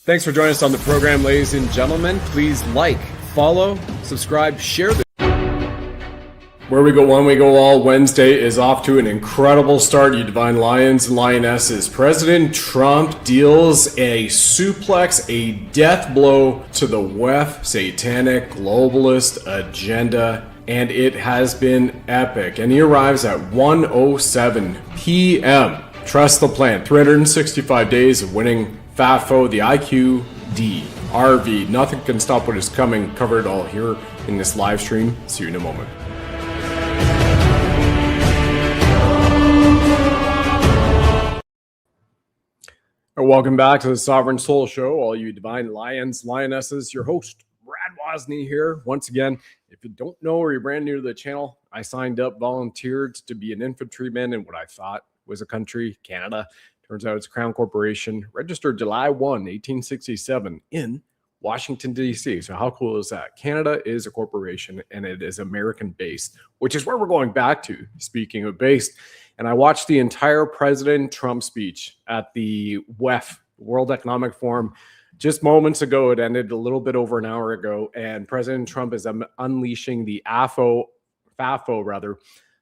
Thanks for joining us on the program, ladies and gentlemen. Please like, follow, subscribe, share this. Where we go one, we go all. Wednesday is off to an incredible start, you divine lions and lionesses. President Trump deals a suplex, a death blow to the WEF satanic globalist agenda, and it has been epic. And he arrives at 1:07 p.m. Trust the plan. 365 days of winning FAFO, the IQD RV. Nothing can stop what is coming. Cover it all here in this live stream. See you in a moment. Welcome back to the Sovereign Soul Show, all you divine lions, lionesses. Your host, Brad Wozni here. Once again, if you don't know or you're brand new to the channel, I signed up, volunteered to be an infantryman in what I thought was a country, Canada. Turns out it's a Crown Corporation, registered July 1, 1867 in Washington, D.C. So how cool is that? Canada is a corporation and it is American-based, which is where we're going back to, speaking of based. And I watched the entire President Trump speech at the WEF, World Economic Forum, just moments ago. It ended a little bit over an hour ago. And President Trump is unleashing the FAFO,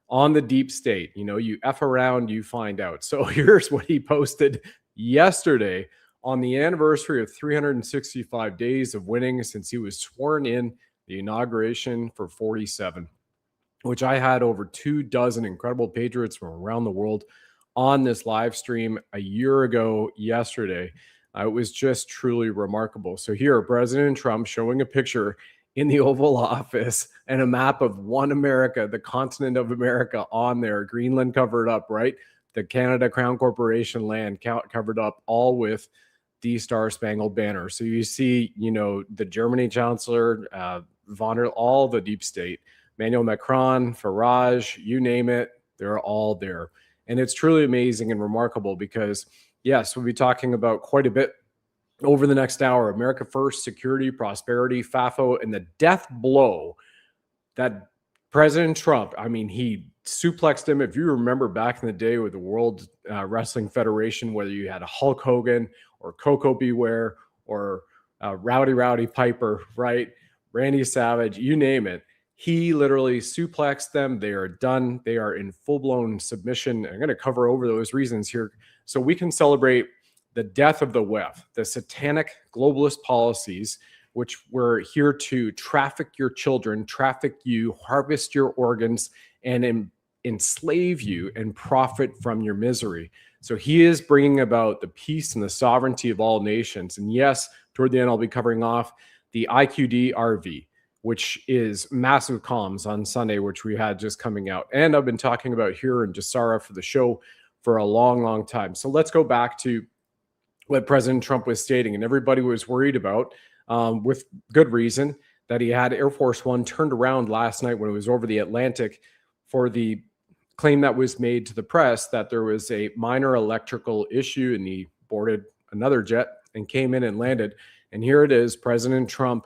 on the deep state. You know, you F around, you find out. So here's what he posted yesterday on the anniversary of 365 days of winning since he was sworn in the inauguration for 47, which I had over 24 incredible patriots from around the world on this live stream a year ago yesterday. It was just truly remarkable. So here, President Trump showing a picture in the Oval Office and a map of one America, the continent of America on there, Greenland covered up, right? The Canada Crown Corporation land covered up, all with the Star Spangled Banner. So you see, you know, the Germany Chancellor, von der, all the deep state, Emmanuel Macron, Farage, you name it, they're all there. And it's truly amazing and remarkable because, yes, we'll be talking about quite a bit over the next hour. America First, security, prosperity, FAFO, and the death blow that President Trump, I mean, he suplexed him. If you remember back in the day with the World Wrestling Federation, whether you had a Hulk Hogan or Coco Beware or Rowdy Piper, right? Randy Savage, you name it. He literally suplexed them. They are done. They are in full-blown submission. I'm going to cover over those reasons here so we can celebrate the death of the WEF, the satanic globalist policies, which were here to traffic your children, traffic you, harvest your organs, and enslave you and profit from your misery. So he is bringing about the peace and the sovereignty of all nations. And yes, toward the end, I'll be covering off the IQD RV, which is massive comms on Sunday, which we had just coming out. And I've been talking about here in Jasara for the show for a long, long time. So let's go back to what President Trump was stating, and everybody was worried about, with good reason, that he had Air Force One turned around last night when it was over the Atlantic for the claim that was made to the press that there was a minor electrical issue, and he boarded another jet and came in and landed. And here it is, President Trump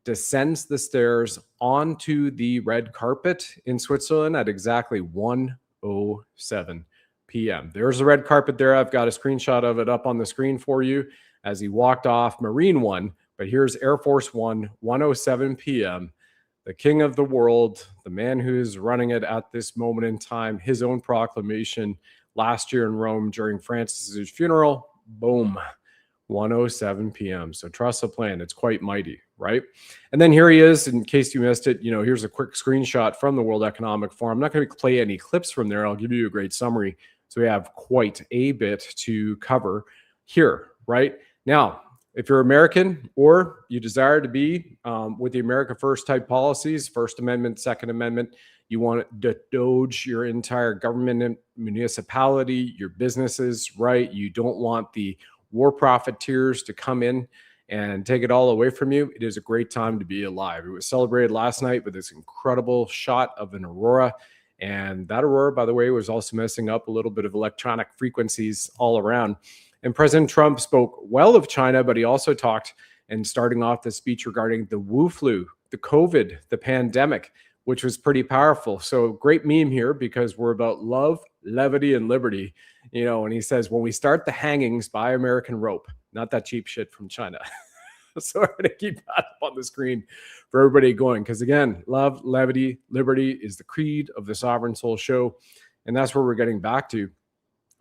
descends the stairs onto the red carpet in Switzerland at exactly 1:07 p.m. There's the red carpet there. I've got a screenshot of it up on the screen for you as he walked off Marine One. But here's Air Force One, 1:07 p.m. The king of the world, the man who's running it at this moment in time, his own proclamation last year in Rome during Francis's funeral. Boom, 1:07 p.m. So trust the plan. It's quite mighty, right? And then here he is, in case you missed it, you know, here's a quick screenshot from the World Economic Forum. I'm not going to play any clips from there. I'll give you a great summary. So we have quite a bit to cover here, right? Now, if you're American or you desire to be with the America First type policies, First Amendment, Second Amendment, you want to doge your entire government and municipality, your businesses, right? You don't want the war profiteers to come in and take it all away from you. It is a great time to be alive. It was celebrated last night with this incredible shot of an aurora. And that aurora, by the way, was also messing up a little bit of electronic frequencies all around. And President Trump spoke well of China, but he also talked, and starting off the speech, regarding the Wu flu, the COVID, the pandemic, which was pretty powerful. So great meme here because we're about love, levity, and liberty. You know, and he says, when we start the hangings by American rope, not that cheap shit from China. So I'm going to keep that up on the screen for everybody going. Because again, love, levity, liberty is the creed of the Sovereign Soul Show. And that's where we're getting back to,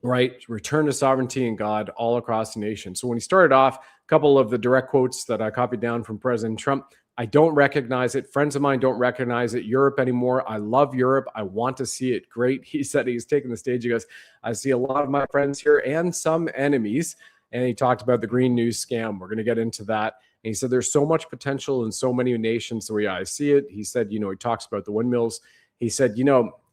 right? Return to sovereignty and God all across the nation. So when he started off, a couple of the direct quotes that I copied down from President Trump: I don't recognize it. Friends of mine don't recognize it. Europe anymore. I love Europe. I want to see it great. He said, he's taking the stage. He goes, I see a lot of my friends here and some enemies. And he talked about the green news scam. We're going to get into that. And he said, there's so much potential in so many nations the way I see it. He said, he talks about the windmills. He said,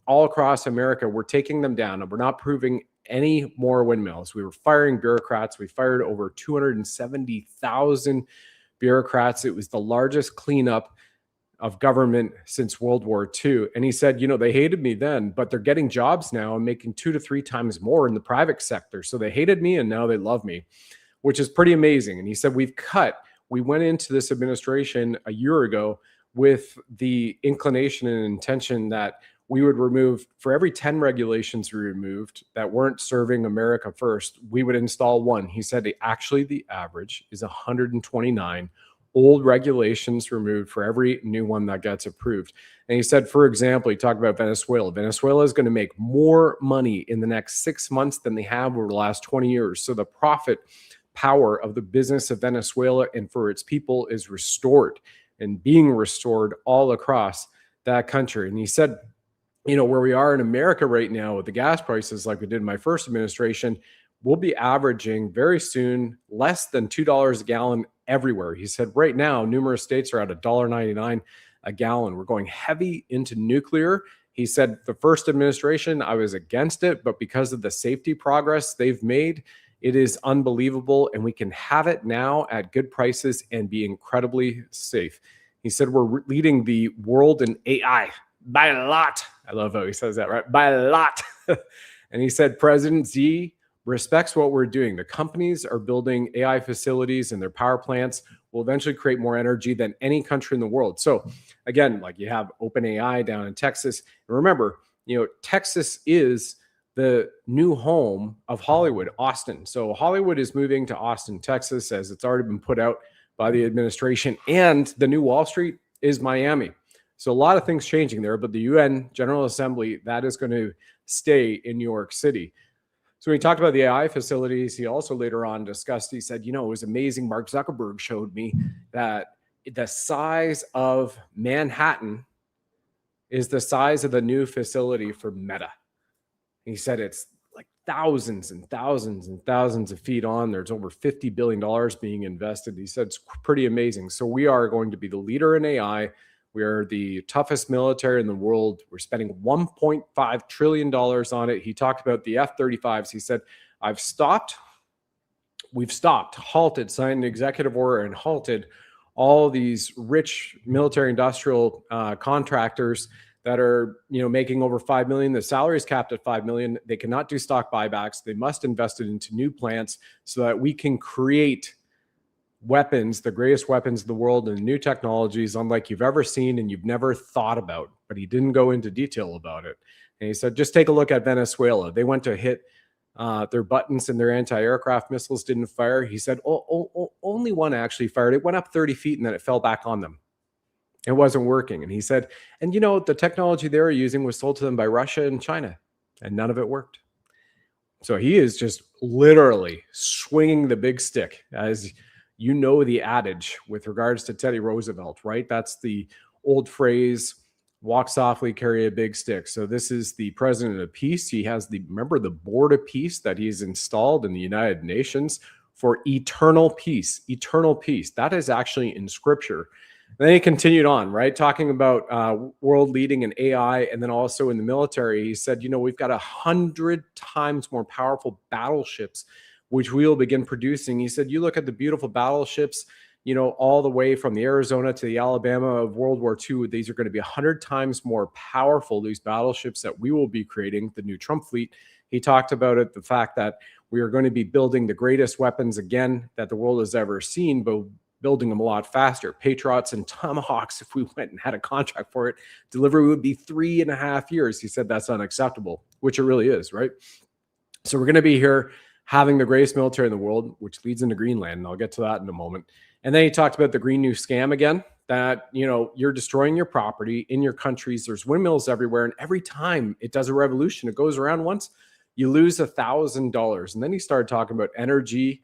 all across America, we're taking them down and we're not proving any more windmills. We were firing bureaucrats. We fired over 270,000 bureaucrats. It was the largest cleanup of government since World War II. And he said, they hated me then, but they're getting jobs now and making 2 to 3 times more in the private sector. So they hated me and now they love me, which is pretty amazing. And he said, we went into this administration a year ago with the inclination and intention that we would remove, for every 10 regulations we removed that weren't serving America first, we would install one. He said actually the average is 129 old regulations removed for every new one that gets approved. And he said, for example, he talked about Venezuela. Venezuela is going to make more money in the next 6 months than they have over the last 20 years. So the profit power of the business of Venezuela and for its people is restored and being restored all across that country. And he said, where we are in America right now with the gas prices, like we did in my first administration, we'll be averaging very soon less than $2 a gallon everywhere. He said right now, numerous states are at $1.99 a gallon. We're going heavy into nuclear. He said the first administration, I was against it, but because of the safety progress they've made, it is unbelievable. And we can have it now at good prices and be incredibly safe. He said we're leading the world in AI by a lot. I love how he says that, right? By a lot. And he said President Xi respects what we're doing. The companies are building AI facilities and their power plants will eventually create more energy than any country in the world. So again, like you have OpenAI down in Texas. And remember, Texas is the new home of Hollywood, Austin. So Hollywood is moving to Austin, Texas, as it's already been put out by the administration. And the new Wall Street is Miami. So a lot of things changing there, but the UN General Assembly, that is going to stay in New York City. So when he talked about the AI facilities, he also later on discussed, he said, it was amazing. Mark Zuckerberg showed me that the size of Manhattan is the size of the new facility for Meta. He said it's like thousands and thousands and thousands of feet on. There's over $50 billion being invested. He said it's pretty amazing. So we are going to be the leader in AI. We are the toughest military in the world. We're spending $1.5 trillion on it. He talked about the F-35s. He said, we've stopped, halted, signed an executive order and halted all these rich military industrial contractors that are, making over 5 million. The salary is capped at 5 million. They cannot do stock buybacks. They must invest it into new plants so that we can create weapons, the greatest weapons in the world, and new technologies unlike you've ever seen and you've never thought about. But he didn't go into detail about it. And he said, just take a look at Venezuela. They went to hit their buttons and their anti-aircraft missiles didn't fire. He said, only one actually fired. It went up 30 feet and then it fell back on them. It wasn't working. And he said, and the technology they were using was sold to them by Russia and China, and none of it worked. So he is just literally swinging the big stick, as the adage with regards to Teddy Roosevelt, right? That's the old phrase, walk softly, carry a big stick. So this is the president of peace. He has the board of peace that he's installed in the United Nations for eternal peace. Eternal peace. That is actually in scripture. And then he continued on, right? Talking about world leading in AI and then also in the military. He said, we've got 100 times more powerful battleships, which we will begin producing. He said, you look at the beautiful battleships, all the way from the Arizona to the Alabama of World War II. These are going to be 100 times more powerful, these battleships that we will be creating, the new Trump fleet. He talked about it, the fact that we are going to be building the greatest weapons again that the world has ever seen, but building them a lot faster. Patriots and Tomahawks, if we went and had a contract for it, delivery would be 3.5 years. He said that's unacceptable, which it really is, right? So we're going to be here having the greatest military in the world, which leads into Greenland, and I'll get to that in a moment. And then he talked about the Green New Scam again, that, you're destroying your property in your countries. There's windmills everywhere, and every time it does a revolution, it goes around once, you lose $1,000. And then he started talking about energy,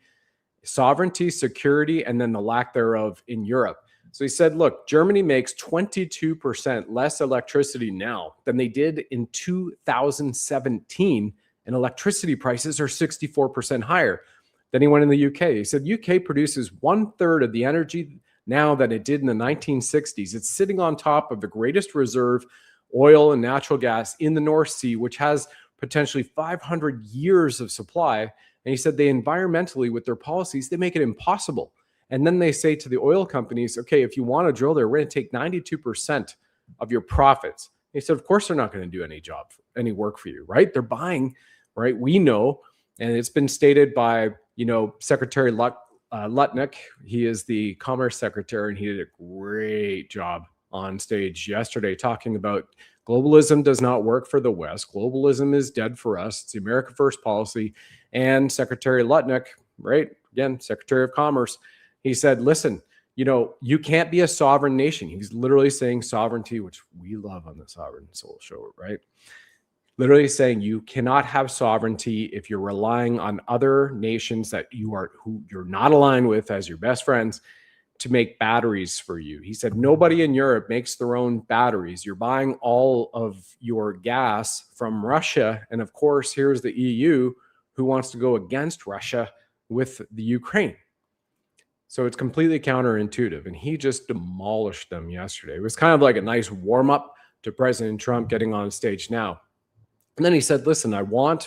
sovereignty, security, and then the lack thereof in Europe. So he said, look, Germany makes 22% less electricity now than they did in 2017, and electricity prices are 64% higher. Then he went in the UK. He said, UK produces 1/3 of the energy now than it did in the 1960s. It's sitting on top of the greatest reserve oil and natural gas in the North Sea, which has potentially 500 years of supply. And he said they environmentally, with their policies, they make it impossible. And then they say to the oil companies, okay, if you want to drill there, we're going to take 92% of your profits. He said, of course, they're not going to do any work for you, right? They're buying, right? We know, and it's been stated by, Secretary Lutnick. He is the Commerce Secretary, and he did a great job on stage yesterday talking about globalism does not work for the West. Globalism is dead for us. It's the America First policy. And Secretary Lutnick, right? Again, Secretary of Commerce, he said, listen, you can't be a sovereign nation. He's literally saying sovereignty, which we love on the Sovereign Soul Show, right? Literally saying you cannot have sovereignty if you're relying on other nations who you're not aligned with as your best friends to make batteries for you. He said, nobody in Europe makes their own batteries. You're buying all of your gas from Russia. And of course, here's the EU who wants to go against Russia with the Ukraine. So it's completely counterintuitive. And he just demolished them yesterday. It was kind of like a nice warm up to President Trump getting on stage now. And then he said, listen,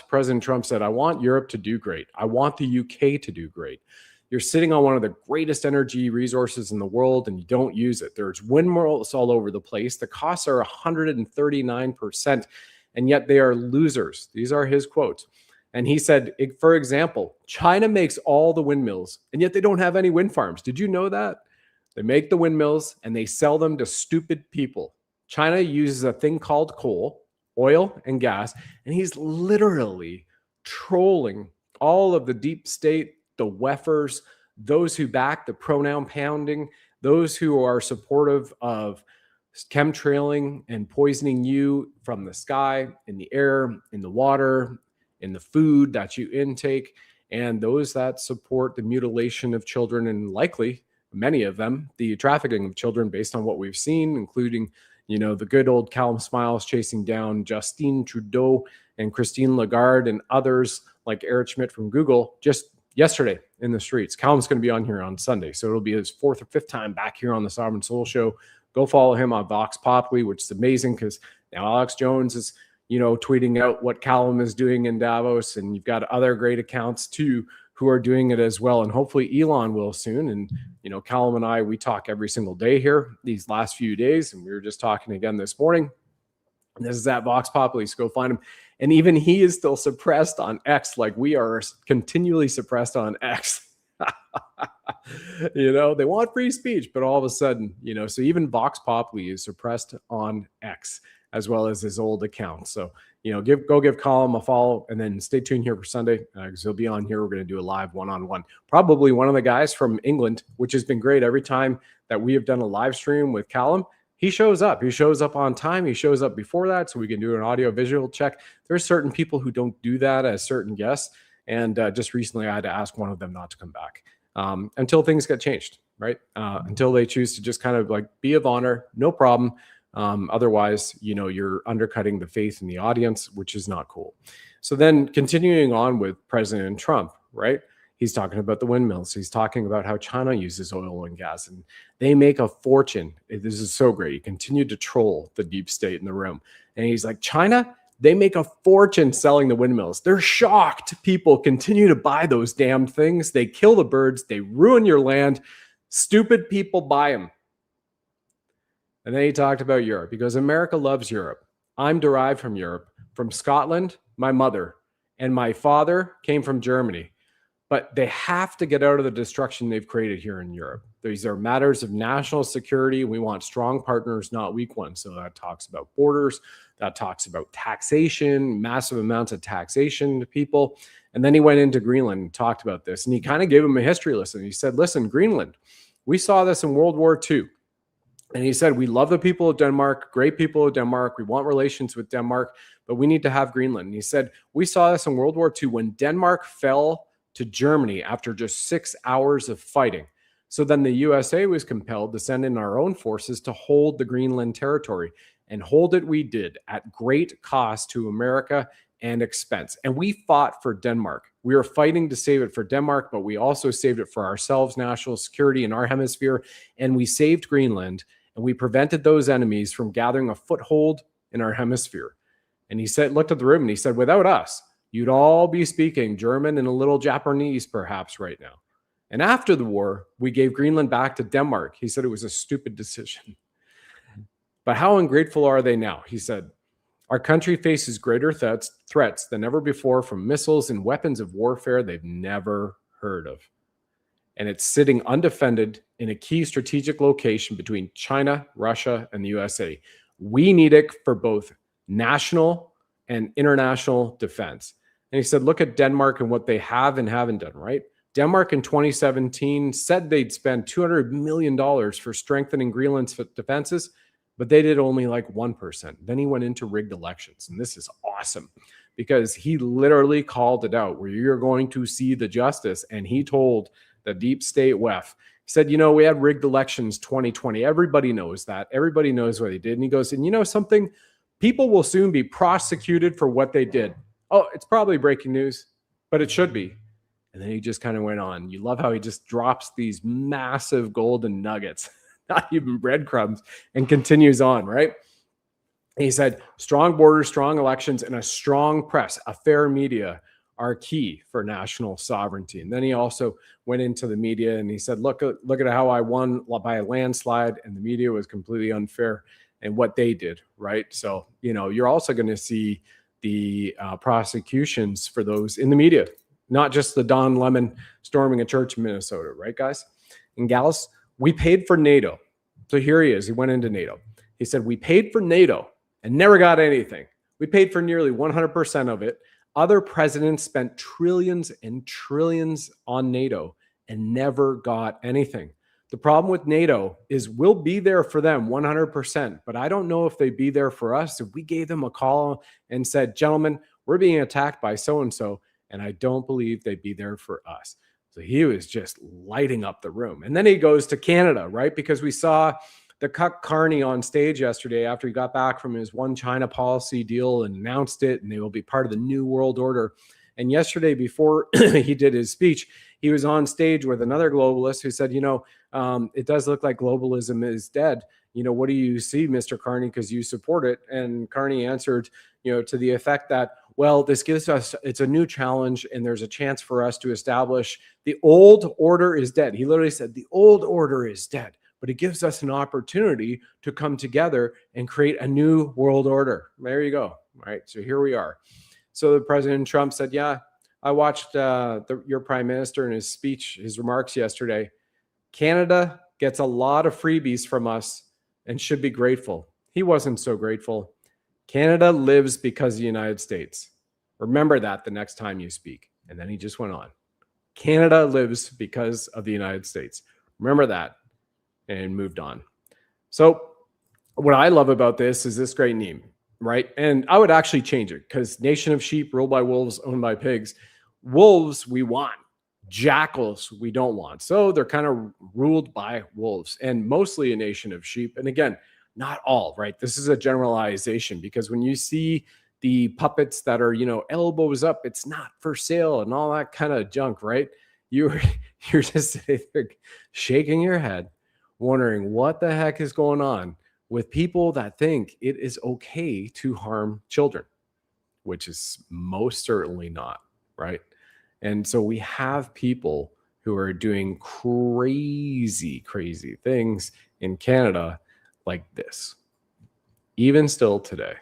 President Trump said, I want Europe to do great. I want the UK to do great. You're sitting on one of the greatest energy resources in the world and you don't use it. There's windmills all over the place. The costs are 139%, and yet they are losers. These are his quotes. And he said, for example, China makes all the windmills, and yet they don't have any wind farms. Did you know that? They make the windmills and they sell them to stupid people. China uses a thing called coal, oil, and gas, and he's literally trolling all of the deep state, the WEFers, those who back the pronoun pounding, those who are supportive of chemtrailing and poisoning you from the sky, in the air, in the water, in the food that you intake, and those that support the mutilation of children, and likely many of them, the trafficking of children based on what we've seen, including, the good old Callum Smiles chasing down Justine Trudeau and Christine Lagarde and others like Eric Schmidt from Google just yesterday in the streets. Callum's going to be on here on Sunday, so it'll be his 4th or 5th time back here on the Sovereign Soul Show. Go follow him on Vox Populi, which is amazing because now Alex Jones is, tweeting out what Callum is doing in Davos, and you've got other great accounts too who are doing it as well. And hopefully Elon will soon. And, Callum and I, we talk every single day here these last few days, and we were just talking again this morning. And this is at Vox Populi, so go find him. And even he is still suppressed on X, like we are continually suppressed on X. They want free speech, but all of a sudden, so even Vox Populi is suppressed on X as well as his old account. So, go give Colin a follow, and then stay tuned here for Sunday because he'll be on here. We're going to do a live one-on-one. Probably one of the guys from England, which has been great. Every time that we have done a live stream with Callum, he shows up. He shows up on time. He shows up before that, so we can do an audio-visual check. There's certain people who don't do that as certain guests, and just recently I had to ask one of them not to come back until things get changed, right? Until they choose to just kind of like be of honor, no problem. Otherwise, you're undercutting the faith in the audience, which is not cool. So then continuing on with President Trump, right? He's talking about the windmills. He's talking about how China uses oil and gas and they make a fortune. This is so great. He continued to troll the deep state in the room. And he's like, China, they make a fortune selling the windmills. They're shocked people continue to buy those damn things. They kill the birds. They ruin your land. Stupid people buy them. And then he talked about Europe because America loves Europe. I'm derived from Europe, from Scotland, my mother, and my father came from Germany. but they have to get out of the destruction they've created here in Europe. These are matters of national security. We want strong partners, not weak ones. So that talks about borders, that talks about taxation, massive amounts of taxation to people. And then he went into Greenland and talked about this. And he kind of gave him a history lesson. He said, listen, Greenland, we saw this in World War II. And he said, we love the people of Denmark, great people of Denmark. We want relations with Denmark, but we need to have Greenland. And he said, we saw this in World War II when Denmark fell to Germany after just 6 hours of fighting. So then the USA was compelled to send in our own forces to hold the Greenland territory, and hold it we did at great cost to America and expense. And we fought for Denmark. We were fighting to save it for Denmark, but we also saved it for ourselves, national security in our hemisphere, and we saved Greenland, and we prevented those enemies from gathering a foothold in our hemisphere. And he said, looked at the room and he said, without us, you'd all be speaking German and a little Japanese perhaps right now. And after the war, we gave Greenland back to Denmark. He said it was a stupid decision. But how ungrateful are they now? He said, our country faces greater threats than ever before from missiles and weapons of warfare they've never heard of. And it's sitting undefended in a key strategic location between China, Russia, and the USA. We need it for both national and international defense. And he said, look at Denmark and what they have and haven't done, right? Denmark in 2017 said they'd spend $200 million for strengthening Greenland's defenses, but they did only like 1%. Then he went into rigged elections. And this is awesome because he literally called it out where you're going to see the justice. And he told the deep state WEF, he said, you know, we had rigged elections 2020. Everybody knows that. Everybody knows what they did. And he goes, and you know something? People will soon be prosecuted for what they did. Oh, it's probably breaking news, but it should be. And then he just kind of went on. You love how he just drops these massive golden nuggets, not even breadcrumbs, and continues on, right? And he said, strong borders, strong elections, and a strong press, a fair media are key for national sovereignty. And then he also went into the media and he said, look at how I won by a landslide, and the media was completely unfair and what they did, right? So, you know, you're also going to see the prosecutions for those in the media, not just the Don Lemon storming a church in Minnesota, right, guys and gals? We paid for NATO. So here he is. He went into NATO. He said, we paid for NATO and never got anything. We paid for nearly 100% of it. Other presidents spent trillions and trillions on NATO and never got anything. The problem with NATO is we'll be there for them 100%, but I don't know if they'd be there for us if we gave them a call and said, gentlemen, we're being attacked by so-and-so, and I don't believe they'd be there for us. So he was just lighting up the room. And then he goes to Canada, right? Because we saw the Cuck Carney on stage yesterday after he got back from his One China policy deal and announced it, and they will be part of the New World Order. And yesterday, before he did his speech, he was on stage with another globalist who said, you know, it does look like globalism is dead. You know, what do you see, Mr. Carney, because you support it? And Carney answered, you know, to the effect that, well, this gives us, it's a new challenge and there's a chance for us to establish the old order is dead. He literally said the old order is dead, but it gives us an opportunity to come together and create a new world order. There you go. All right. So here we are. So the President Trump said, yeah, I watched your prime minister in his speech, his remarks yesterday. Canada gets a lot of freebies from us and should be grateful. He wasn't so grateful. Canada lives because of the United States. Remember that the next time you speak. And then he just went on. Canada lives because of the United States. Remember that, and moved on. So what I love about this is this great meme, right? And I would actually change it because nation of sheep ruled by wolves, owned by pigs. Wolves we want. Jackals we don't want. So they're kind of ruled by wolves and mostly a nation of sheep. And again, not all, right? This is a generalization because when you see the puppets that are, you know, elbows up, it's not for sale and all that kind of junk, right? You're just sitting there shaking your head, wondering what the heck is going on with people that think it is okay to harm children, which is most certainly not, right? And so we have people who are doing crazy, crazy things in Canada like this, even still today.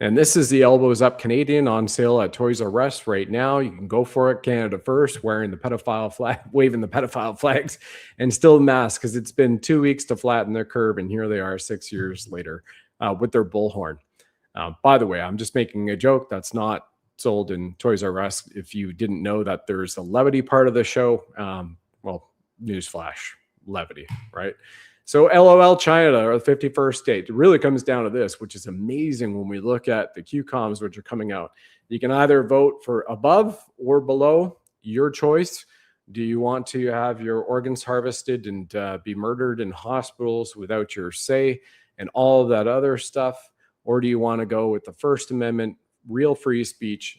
And this is the Elbows Up Canadian on sale at Toys R Us right now. You can go for it. Canada first, wearing the pedophile flag, waving the pedophile flags, and still masked because it's been 2 weeks to flatten their curve. And here they are 6 years later with their bullhorn. By the way, I'm just making a joke. That's not sold in Toys R Us. If you didn't know that there's a levity part of the show, well, newsflash, levity, right? So LOL China, or the 51st state, it really comes down to this, which is amazing when we look at the QComs which are coming out. You can either vote for above or below, your choice. Do you want to have your organs harvested and be murdered in hospitals without your say and all of that other stuff? Or do you want to go with the First Amendment, real free speech,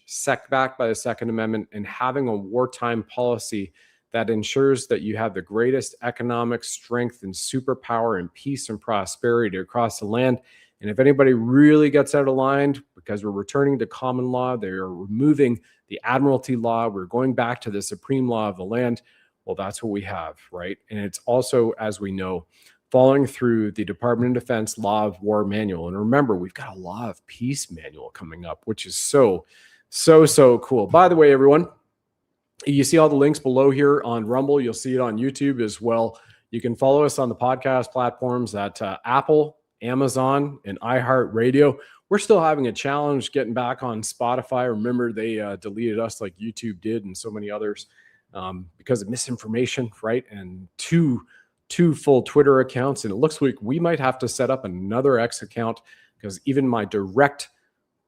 backed by the Second Amendment, and having a wartime policy that ensures that you have the greatest economic strength and superpower and peace and prosperity across the land? And if anybody really gets out of line, because we're returning to common law, they are removing the Admiralty law, we're going back to the supreme law of the land, well, that's what we have, right? And it's also, as we know, following through the Department of Defense Law of War Manual. And remember, we've got a Law of Peace Manual coming up, which is so cool. By the way, everyone, you see all the links below here on Rumble. You'll see it on YouTube as well. You can follow us on the podcast platforms at Apple, Amazon, and iHeartRadio. We're still having a challenge getting back on Spotify. Remember, they deleted us like YouTube did and so many others because of misinformation, right? And two full Twitter accounts. And it looks like we might have to set up another X account because even my direct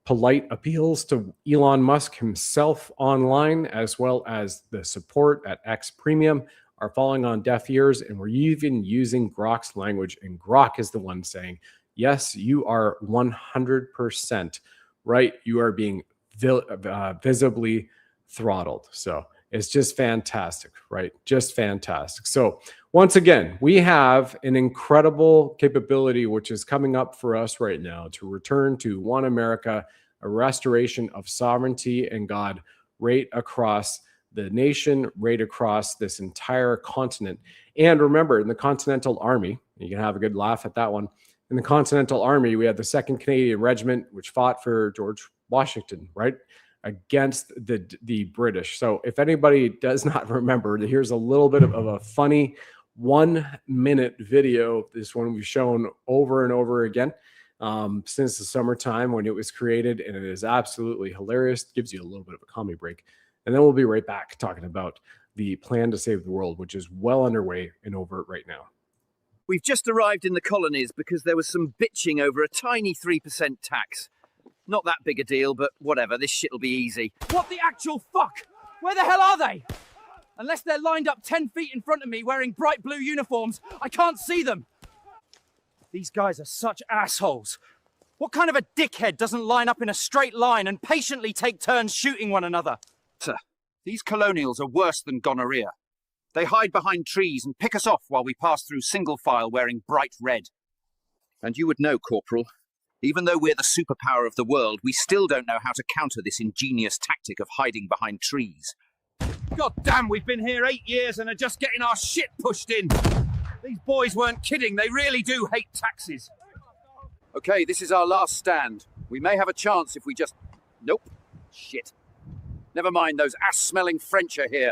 polite appeals to Elon Musk himself online, as well as the support at X Premium, are falling on deaf ears. And we're even using Grok's language. And Grok is the one saying, yes, you are 100% right. You are being visibly throttled. So it's just fantastic, right? Just fantastic. So once again, we have an incredible capability which is coming up for us right now to return to one America, a restoration of sovereignty and God right across the nation, right across this entire continent. And remember, in the Continental Army, you can have a good laugh at that one. In the Continental Army, we had the 2nd Canadian Regiment, which fought for George Washington, right, against the British. So if anybody does not remember, here's a little bit of a funny 1-minute video. This one we've shown over and over again since the summertime when it was created, and it is absolutely hilarious. Gives you a little bit of a comedy break. And then we'll be right back talking about the plan to save the world, which is well underway and over right now. We've just arrived in the colonies because there was some bitching over a tiny 3% tax. Not that big a deal, but whatever, this shit'll be easy. What the actual fuck? Where the hell are they? Unless they're lined up 10 feet in front of me wearing bright blue uniforms, I can't see them. These guys are such assholes. What kind of a dickhead doesn't line up in a straight line and patiently take turns shooting one another? Sir, these colonials are worse than gonorrhea. They hide behind trees and pick us off while we pass through single file wearing bright red. And you would know, Corporal, even though we're the superpower of the world, we still don't know how to counter this ingenious tactic of hiding behind trees. God damn, we've been here 8 years and are just getting our shit pushed in. These boys weren't kidding. They really do hate taxes. Okay, this is our last stand. We may have a chance if we just... Nope. Shit. Never mind, those ass-smelling French are here.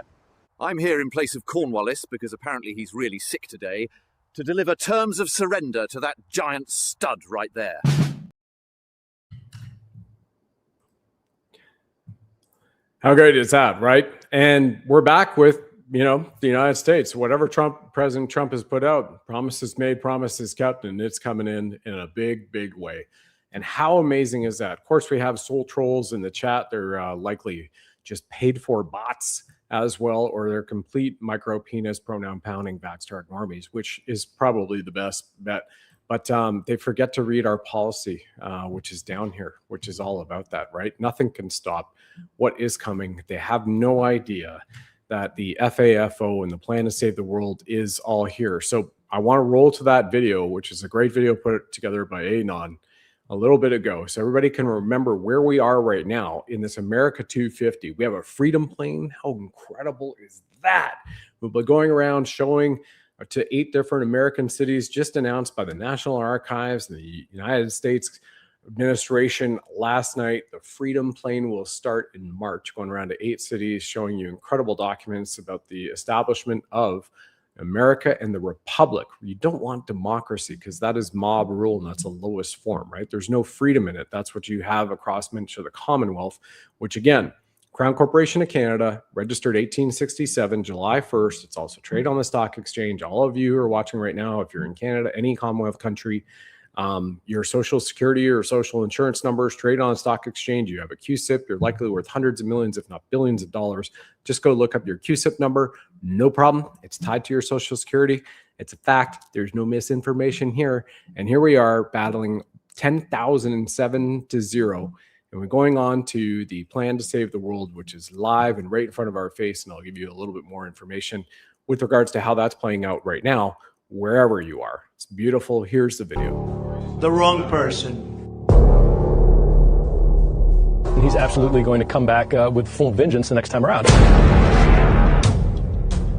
I'm here in place of Cornwallis, because apparently he's really sick today, to deliver terms of surrender to that giant stud right there. How great is that, right? And we're back with, the United States. Whatever President Trump has put out, promises made, promises kept, and it's coming in a big, big way. And how amazing is that? Of course, we have soul trolls in the chat. They're likely just paid for bots as well, or they're complete micro penis pronoun pounding backstar normies, which is probably the best bet. But they forget to read our policy, which is down here, which is all about that, right? Nothing can stop what is coming. They have no idea that the FAFO and the plan to save the world is all here. So I want to roll to that video, which is a great video put together by Anon a little bit ago, so everybody can remember where we are right now in this America 250. We have a freedom plane. How incredible is that? We'll be going around showing to 8 different American cities just announced by the National Archives in the United States administration last night. The Freedom Plane will start in March, going around to 8 cities, showing you incredible documents about the establishment of America and the Republic. You don't want democracy because that is mob rule and that's the lowest form, right? There's no freedom in it. That's what you have across much of the Commonwealth, which again, Crown Corporation of Canada, registered 1867, July 1st. It's also traded on the stock exchange. All of you who are watching right now, if you're in Canada, any Commonwealth country, your social security or social insurance numbers traded on a stock exchange. You have a QSIP. You're likely worth hundreds of millions, if not billions of dollars. Just go look up your QSIP number. No problem. It's tied to your social security. It's a fact. There's no misinformation here. And here we are battling 10,007 to 0. And we're going on to the Plan to Save the World, which is live and right in front of our face. And I'll give you a little bit more information with regards to how that's playing out right now, wherever you are. It's beautiful. Here's the video. The wrong person. He's absolutely going to come back with full vengeance the next time around.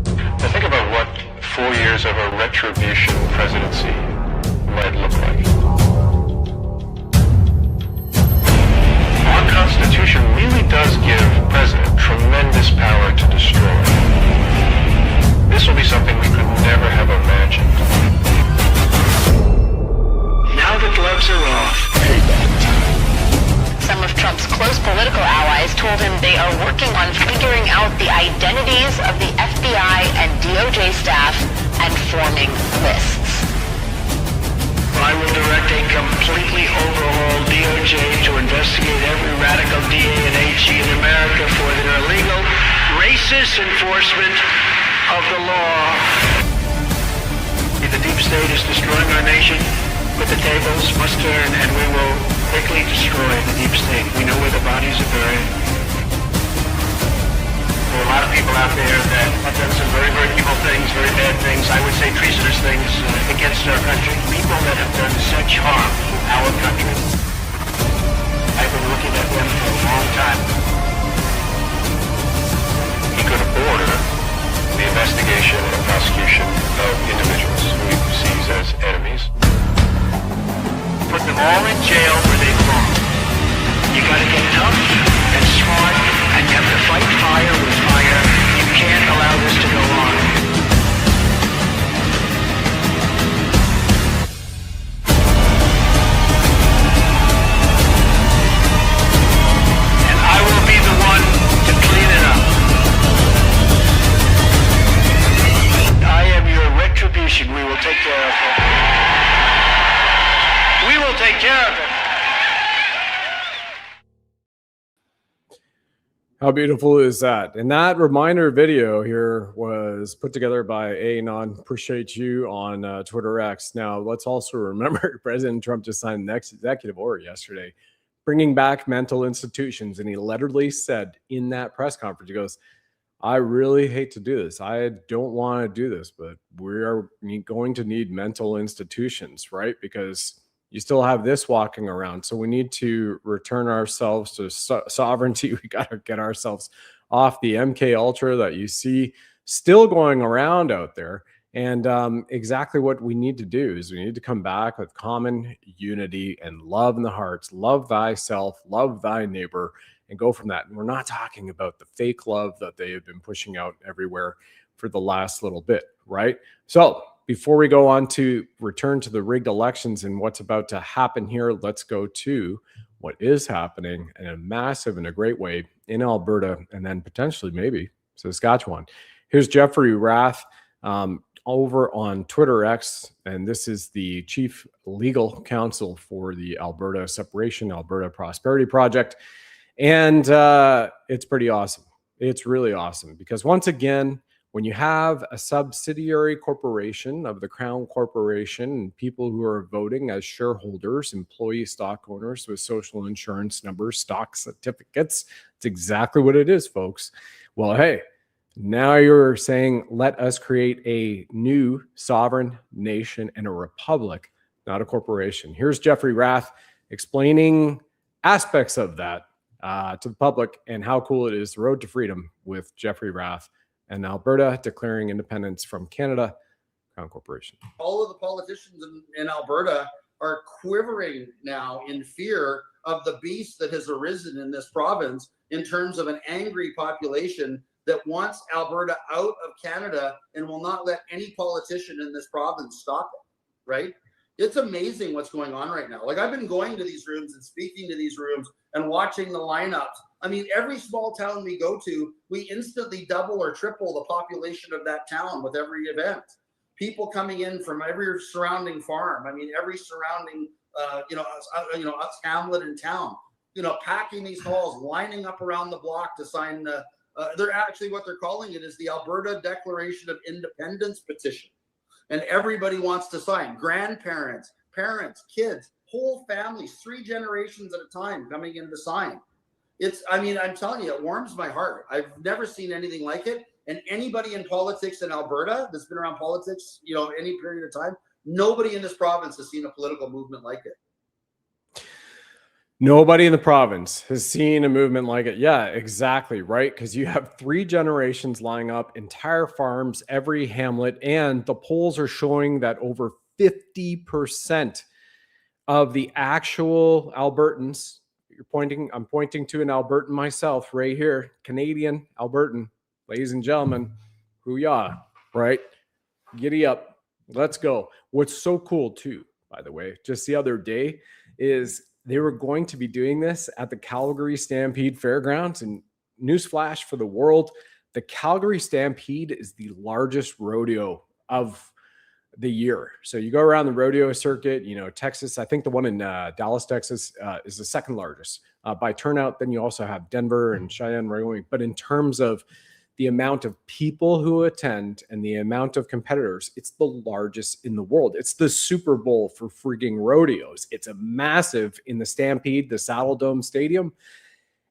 Now think about what 4 years of a Retribution Presidency might look like. Our Constitution really does give the President tremendous power to destroy. This will be something we could never have imagined. Now the gloves are off. Some of Trump's close political allies told him they are working on figuring out the identities of the FBI and DOJ staff and forming lists. I will direct a completely overhauled DOJ to investigate every radical DA and HE in America for their illegal, racist enforcement of the law. The deep state is destroying our nation. But the tables must turn, and we will quickly destroy the deep state. We know where the bodies are buried. There are a lot of people out there that have done some very, very evil things, very bad things, I would say treasonous things against our country. People that have done such harm to our country. I've been looking at them for a long time. He could order the investigation and prosecution of individuals who he perceives as enemies. Put them all in jail where they belong. You gotta get tough and smart, and you have to fight fire with fire. You can't allow this to go on. And I will be the one to clean it up. I am your retribution. We will take care of it. We will take care of it. How beautiful is that? And that reminder video here was put together by Anon. Appreciate you on Twitter X. Now, let's also remember President Trump just signed the next executive order yesterday, bringing back mental institutions. And he literally said in that press conference, he goes, I really hate to do this. I don't want to do this, but we are going to need mental institutions, right? Because you still have this walking around. So we need to return ourselves to sovereignty. We got to get ourselves off the MK Ultra that you see still going around out there. And exactly what we need to do is we need to come back with common unity and love in the hearts, love thyself, love thy neighbor, and go from that. And we're not talking about the fake love that they have been pushing out everywhere for the last little bit, right? So before we go on to return to the rigged elections and what's about to happen here, let's go to what is happening in a massive and a great way in Alberta and then potentially maybe Saskatchewan. Here's Jeffrey Rath over on Twitter X, and this is the chief legal counsel for the Alberta Separation, Alberta Prosperity Project. And it's pretty awesome. It's really awesome because once again, when you have a subsidiary corporation of the Crown Corporation and people who are voting as shareholders, employee stock owners with social insurance numbers, stock certificates, it's exactly what it is, folks. Well, hey, now you're saying, let us create a new sovereign nation and a republic, not a corporation. Here's Jeffrey Rath explaining aspects of that to the public and how cool it is. The road to freedom with Jeffrey Rath. And Alberta declaring independence from Canada, Crown Corporation. All of the politicians in Alberta are quivering now in fear of the beast that has arisen in this province in terms of an angry population that wants Alberta out of Canada and will not let any politician in this province stop it, right? It's amazing what's going on right now. Like, I've been going to these rooms and speaking to these rooms and watching the lineups. I mean, every small town we go to, we instantly double or triple the population of that town with every event. People coming in from every surrounding farm. I mean, every surrounding, us hamlet and town, packing these halls, lining up around the block to sign the, they're actually, what they're calling it is the Alberta Declaration of Independence petition. And everybody wants to sign. Grandparents, parents, kids, whole families, 3 generations at a time coming in to sign. I'm telling you, it warms my heart. I've never seen anything like it. And anybody in politics in Alberta that's been around politics, any period of time, nobody in this province has seen a political movement like it. Nobody in the province has seen a movement like it. Yeah, exactly. Right. Because you have 3 generations lining up, entire farms, every hamlet, and the polls are showing that over 50% of the actual Albertans, I'm pointing to an Albertan myself right here, Canadian Albertan, ladies and gentlemen, hoo-yah, right? Giddy up. Let's go. What's so cool too, by the way, just the other day is they were going to be doing this at the Calgary Stampede Fairgrounds. And newsflash for the world, the Calgary Stampede is the largest rodeo of the year. So you go around the rodeo circuit, Texas, I think the one in Dallas, Texas is the second largest by turnout. Then you also have Denver and Cheyenne, Wyoming. But in terms of the amount of people who attend and the amount of competitors, it's the largest in the world. It's the Super Bowl for freaking rodeos. It's a massive in the Stampede, the Saddle Dome Stadium.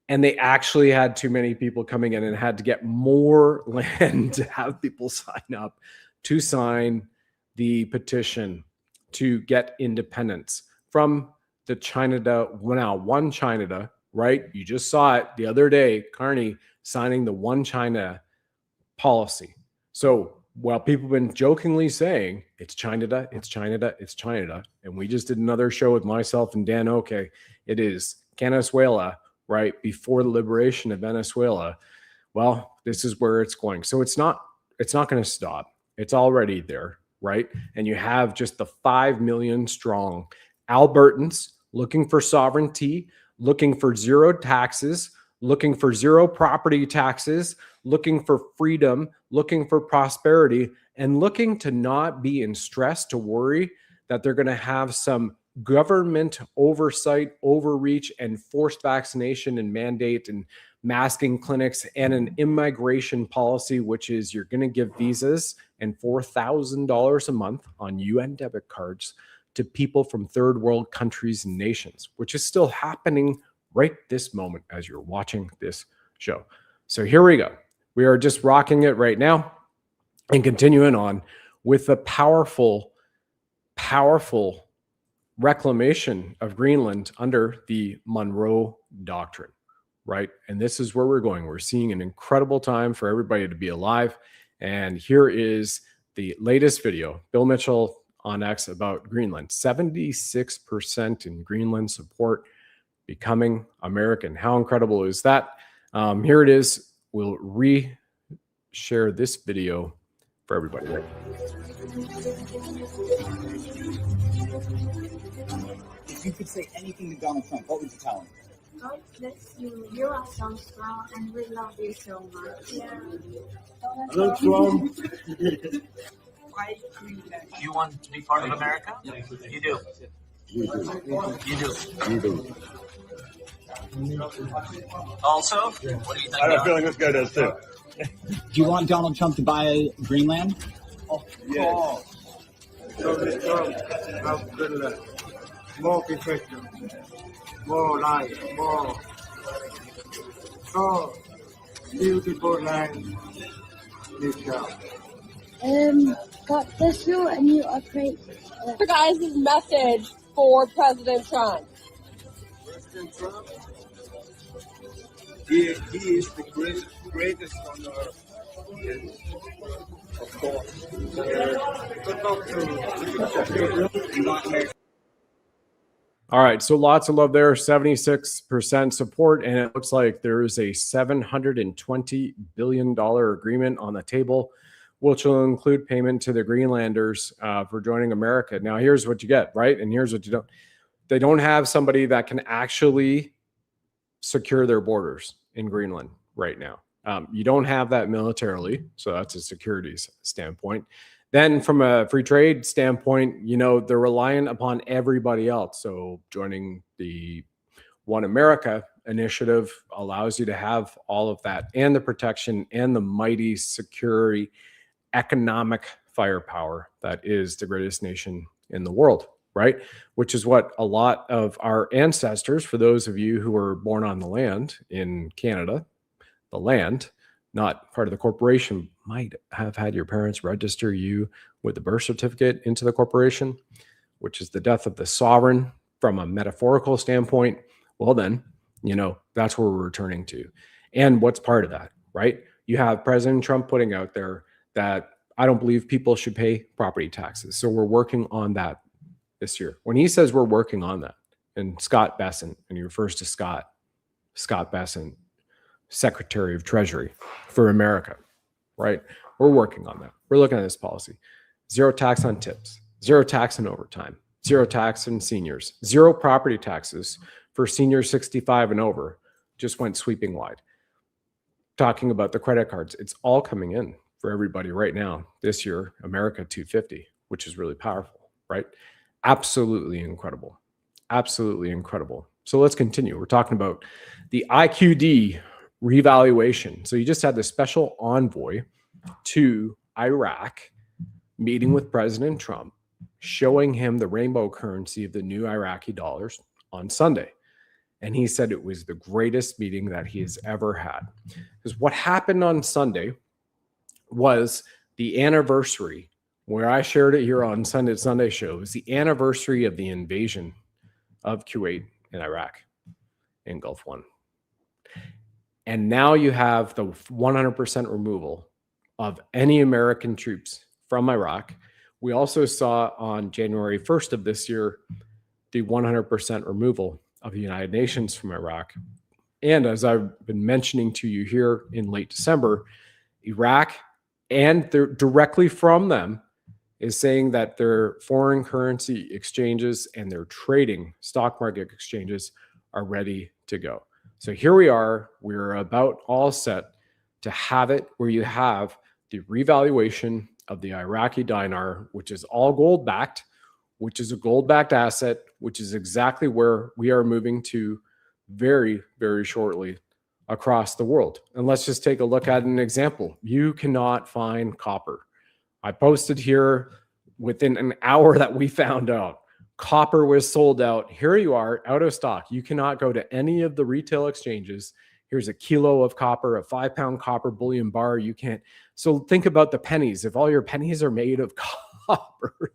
And they actually had too many people coming in and had to get more land to have people sign up to sign the petition to get independence from the one China, right? You just saw it the other day, Carney signing the one China policy. So while people have been jokingly saying it's China, it's China, it's China, and we just did another show with myself and Dan Oke, it is Venezuela, right? Before the liberation of Venezuela. Well, this is where it's going. So it's not going to stop. It's already there, right? And you have just the 5 million strong Albertans looking for sovereignty, looking for zero taxes, looking for zero property taxes, looking for freedom, looking for prosperity, and looking to not be in stress, to worry that they're going to have some government oversight, overreach, and forced vaccination and mandate and masking clinics and an immigration policy, which is you're going to give visas and $4,000 a month on UN debit cards to people from third world countries and nations, which is still happening right this moment as you're watching this show. So here we go. We are just rocking it right now and continuing on with the powerful, powerful reclamation of Greenland under the Monroe Doctrine, right? And this is where we're going. We're seeing an incredible time for everybody to be alive. And here is the latest video, Bill Mitchell on X about Greenland. 76% in Greenland support becoming American. How incredible is that? Here it is. We'll re-share this video for everybody. If you could say anything to Donald Trump, what would you tell him? God bless you. You are so strong, and we love you so much. Yeah. Hello, Trump. You want to be part of America? You do. You do. You do. Also, what do you think? I have a feeling this guy does too. Do you want Donald Trump to buy Greenland? Yes. Donald Trump have Greenland. More protection, more life, more. So beautiful land. God bless you, and you are great. Your guys' message for President Trump. President Trump, he is the greatest on earth. Yes. Of course. Good luck to All right, so lots of love there, 76% support, and it looks like there is a $720 billion agreement on the table, which will include payment to the Greenlanders for joining America. Now, here's what you get, right? And here's what you don't. They don't have somebody that can actually secure their borders in Greenland right now. You don't have that militarily, so that's a securities standpoint. Then from a free trade standpoint, you know, they're reliant upon everybody else. So joining the One America initiative allows you to have all of that and the protection and the mighty security, economic firepower that is the greatest nation in the world, right? Which is what a lot of our ancestors, for those of you who were born on the land in Canada, the land, not part of the corporation, might have had your parents register you with the birth certificate into the corporation, which is the death of the sovereign from a metaphorical standpoint. Well, then, you know, that's where we're returning to. And what's part of that, right? You have President Trump putting out there that I don't believe people should pay property taxes. So we're working on that this year. When he says we're working on that, and Scott Bessent, and he refers to Scott Bessent, Secretary of Treasury for America, right? We're working on that. We're looking at this policy. Zero tax on tips, zero tax on overtime, zero tax on seniors, zero property taxes for seniors 65 and over. Just went sweeping wide. Talking about the credit cards, it's all coming in for everybody right now. This year, America 250, which is really powerful, right? Absolutely incredible. Absolutely incredible. So let's continue. We're talking about the IQD revaluation. So you just had the special envoy to Iraq meeting with President Trump, showing him the rainbow currency of the new Iraqi dollars on Sunday. And he said it was the greatest meeting that he has ever had. Because what happened on Sunday was the anniversary, where I shared it here on Sunday show, was the anniversary of the invasion of Kuwait and Iraq in Gulf War. And now you have the 100% removal of any American troops from Iraq. We also saw on January 1st of this year, the 100% removal of the United Nations from Iraq. And as I've been mentioning to you here in late December, Iraq and directly from them is saying that their foreign currency exchanges and their trading stock market exchanges are ready to go. So here we are, we're about all set to have it where you have the revaluation of the Iraqi dinar, which is all gold backed, which is a gold backed asset, which is exactly where we are moving to very, very shortly across the world. And let's just take a look at an example. You cannot find copper. I posted here within an hour that we found out. Copper was sold out. Here you are, out of stock. You cannot go to any of the retail exchanges. Here's a kilo of copper, a 5-pound copper bullion bar. You can't. So think about the pennies. If all your pennies are made of copper,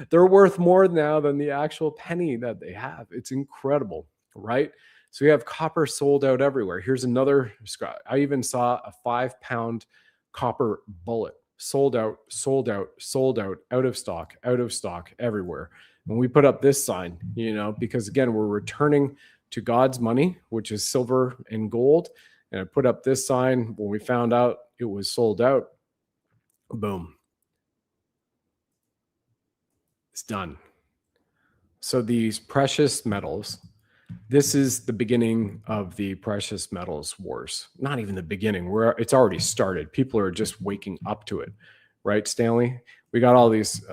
they're worth more now than the actual penny that they have. It's incredible, right? So we have copper sold out everywhere. Here's another. I even saw a 5-pound copper bullet. Sold out, sold out, sold out, out of stock everywhere. When we put up this sign, you know, because again, we're returning to God's money, which is silver and gold. And I put up this sign when we found out it was sold out. Boom. It's done. So these precious metals, this is the beginning of the precious metals wars. Not even the beginning. It's already started. People are just waking up to it, right, Stanley? We got all these.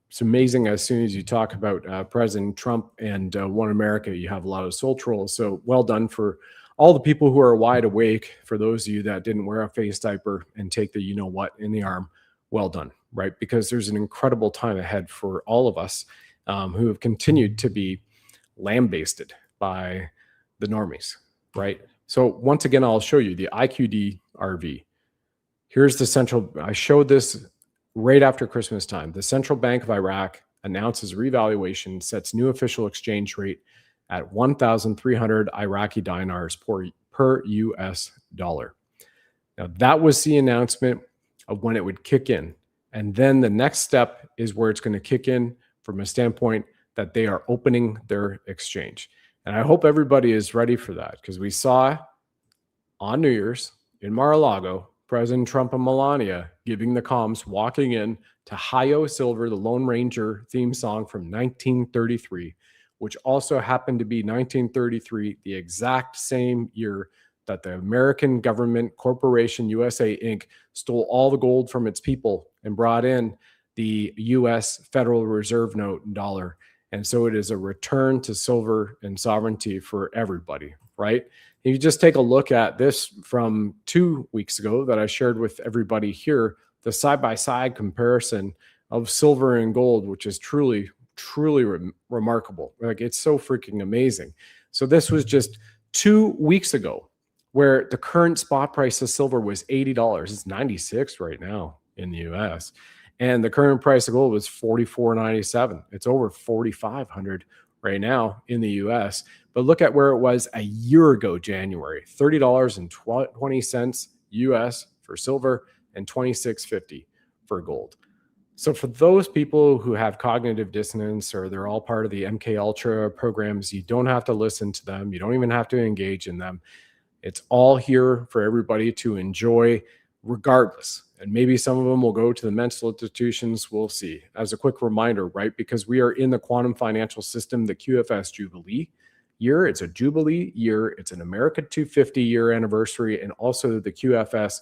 It's amazing. As soon as you talk about President Trump and One America, you have a lot of soul trolls. So well done for all the people who are wide awake. For those of you that didn't wear a face diaper and take the you know what in the arm, well done, right? Because there's an incredible time ahead for all of us who have continued to be lambasted by the normies, right? So once again, I'll show you the IQD RV. Here's the central, I showed this right after Christmas time. The Central Bank of Iraq announces revaluation, sets new official exchange rate at 1,300 Iraqi dinars per US dollar. Now that was the announcement of when it would kick in. And then the next step is where it's going to kick in from a standpoint that they are opening their exchange. And I hope everybody is ready for that, because we saw on New Year's in Mar-a-Lago, President Trump and Melania giving the comms, walking in to Hi-Yo Silver, the Lone Ranger theme song from 1933, which also happened to be 1933, the exact same year that the American government corporation USA Inc. stole all the gold from its people and brought in the US Federal Reserve note and dollar. And so it is a return to silver and sovereignty for everybody, right? If you just take a look at this from 2 weeks ago that I shared with everybody here, the side-by-side comparison of silver and gold, which is truly remarkable. Like, it's so freaking amazing. So this was just 2 weeks ago, where the current spot price of silver was $80. It's 96 right now in the US. And the current price of gold was $44.97. It's over 4,500 right now in the US. But look at where it was a year ago, January, $30.20 US for silver and $26.50 for gold. So for those people who have cognitive dissonance, or they're all part of the MK Ultra programs, you don't have to listen to them. You don't even have to engage in them. It's all here for everybody to enjoy regardless. And maybe some of them will go to the mental institutions. We'll see. As a quick reminder, right? Because we are in the quantum financial system, the QFS Jubilee year. It's a Jubilee year. It's an America 250 year anniversary. And also the QFS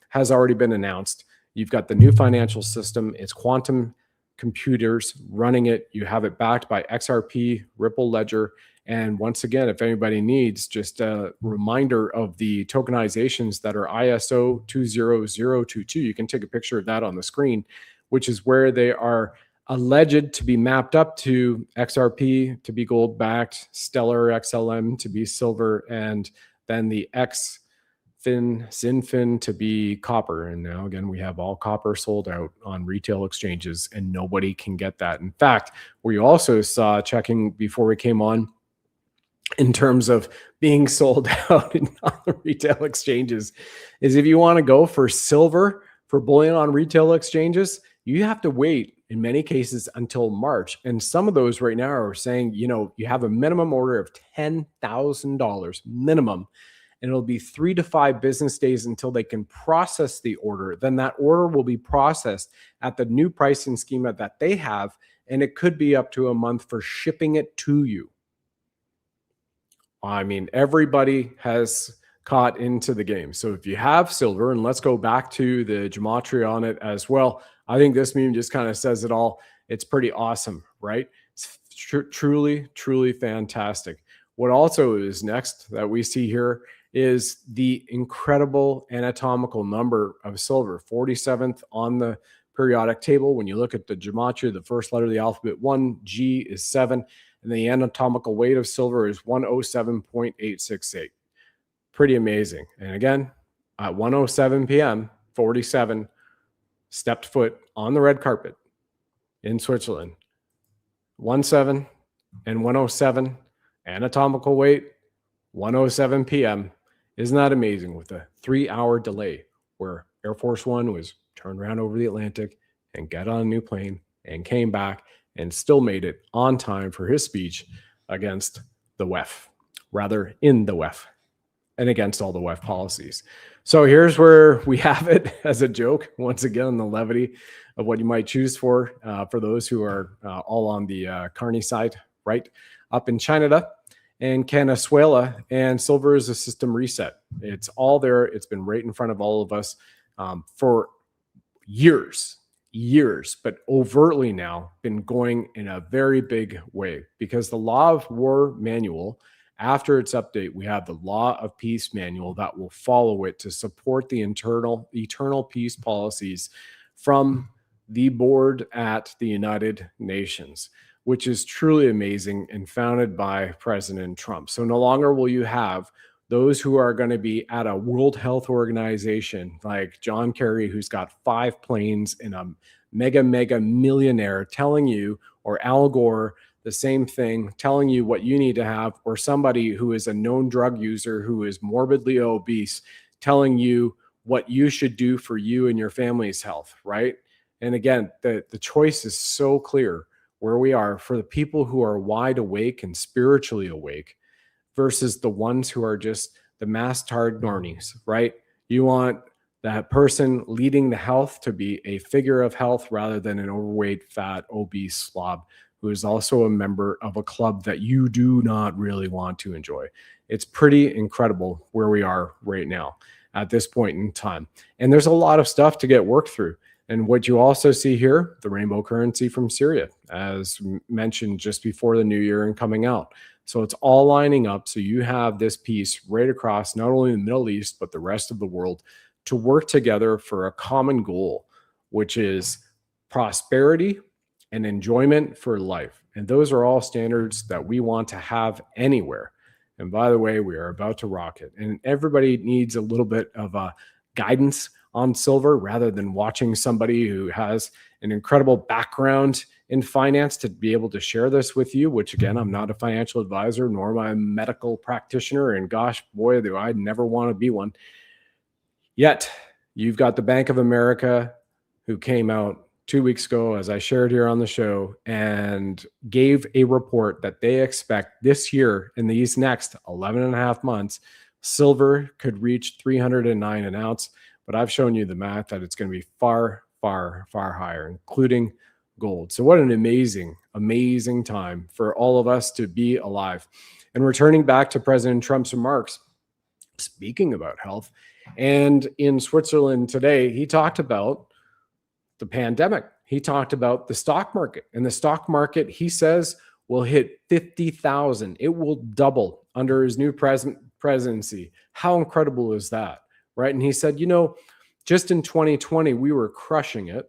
has already been announced. You've got the new financial system. It's quantum computers running it. You have it backed by XRP, Ripple Ledger. And once again, if anybody needs just a reminder of the tokenizations that are ISO 20022, you can take a picture of that on the screen, which is where they are alleged to be mapped up to XRP to be gold backed, Stellar XLM to be silver, and then the Xinfin to be copper. And now again, we have all copper sold out on retail exchanges, and nobody can get that. In fact, we also saw, checking before we came on, in terms of being sold out on the retail exchanges, is if you want to go for silver for bullion on retail exchanges, you have to wait in many cases until March. And some of those right now are saying, you know, you have a minimum order of $10,000 minimum, and it'll be 3 to 5 business days until they can process the order. Then that order will be processed at the new pricing schema that they have, and it could be up to a month for shipping it to you. I mean, everybody has caught into the game. So if you have silver, and let's go back to the gematria on it as well, I think this meme just kind of says it all. It's pretty awesome, right? It's truly fantastic. What also is next that we see here is the incredible anatomical number of silver, 47th on the periodic table. When you look at the gematria, the first letter of the alphabet, 1, G is 7. And the anatomical weight of silver is 107.868. Pretty amazing. And again, at 1:07 p.m., 47 stepped foot on the red carpet in Switzerland. 17 and 107 anatomical weight, 1:07 p.m. Isn't that amazing? With a 3-hour delay where Air Force One was turned around over the Atlantic and got on a new plane and came back and still made it on time for his speech against the WEF, rather in the WEF, and against all the WEF policies. So here's where we have it as a joke, once again, the levity of what you might choose for those who are all on the Carney side, right? Up in Canada and Venezuela, and silver is a system reset. It's all there. It's been right in front of all of us for years, but overtly now been going in a very big way, because the Law of War manual, after its update, we have the Law of Peace manual that will follow it to support the eternal peace policies from the board at the United Nations, which is truly amazing and founded by President Trump. So no longer will you have those who are going to be at a World Health Organization like John Kerry, who's got 5 planes and a mega millionaire, telling you, or Al Gore, the same thing, telling you what you need to have, or somebody who is a known drug user who is morbidly obese, telling you what you should do for you and your family's health, right? And again, the choice is so clear. where we are for the people who are wide awake and spiritually awake versus the ones who are just the mass-tard normies, right? You want that person leading the health to be a figure of health rather than an overweight, fat, obese slob who is also a member of a club that you do not really want to enjoy. It's pretty incredible where we are right now at this point in time. And there's a lot of stuff to get worked through. And what you also see here, the rainbow currency from Syria, as mentioned just before the new year and coming out. So it's all lining up. So you have this piece right across not only the Middle East, but the rest of the world to work together for a common goal, which is prosperity and enjoyment for life. And those are all standards that we want to have anywhere. And by the way, we are about to rock it. And everybody needs a little bit of guidance on silver rather than watching somebody who has an incredible background in finance to be able to share this with you, which again, I'm not a financial advisor, nor am I a medical practitioner. And gosh, boy, do I never want to be one. Yet you've got the Bank of America who came out 2 weeks ago, as I shared here on the show, and gave a report that they expect this year, in these next 11 and a half months, silver could reach $309 an ounce. But I've shown you the math that it's going to be far, far, far higher, including gold. So what an amazing, amazing time for all of us to be alive. And returning back to President Trump's remarks, speaking about health, and in Switzerland today, he talked about the pandemic. He talked about the stock market. And the stock market, he says, will hit 50,000. It will double under his new presidency. How incredible is that, right? And he said, you know, just in 2020, we were crushing it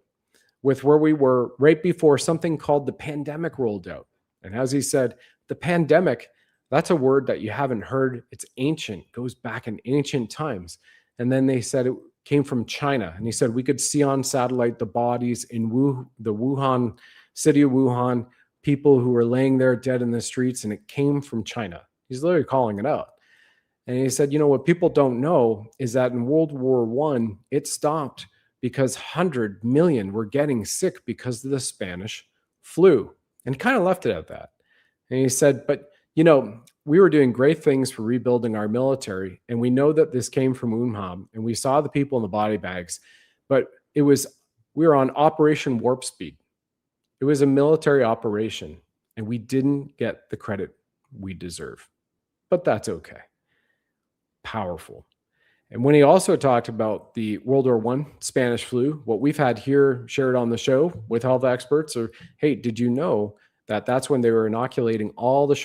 with where we were right before something called the pandemic rolled out. And as he said, the pandemic, that's a word that you haven't heard. It's ancient, goes back in ancient times. And then they said it came from China. And he said we could see on satellite the bodies in the Wuhan, city of Wuhan, people who were laying there dead in the streets, and it came from China. He's literally calling it out. And he said, you know, what people don't know is that in World War I, it stopped because 100 million were getting sick because of the Spanish flu. And he kind of left it at that. And he said, but, you know, we were doing great things for rebuilding our military. And we know that this came from Wuhan. And we saw the people in the body bags. But we were on Operation Warp Speed. It was a military operation. And we didn't get the credit we deserve. But that's okay. Powerful. And when he also talked about the World War I Spanish flu, what we've had here shared on the show with health experts are, hey, did you know that that's when they were inoculating all the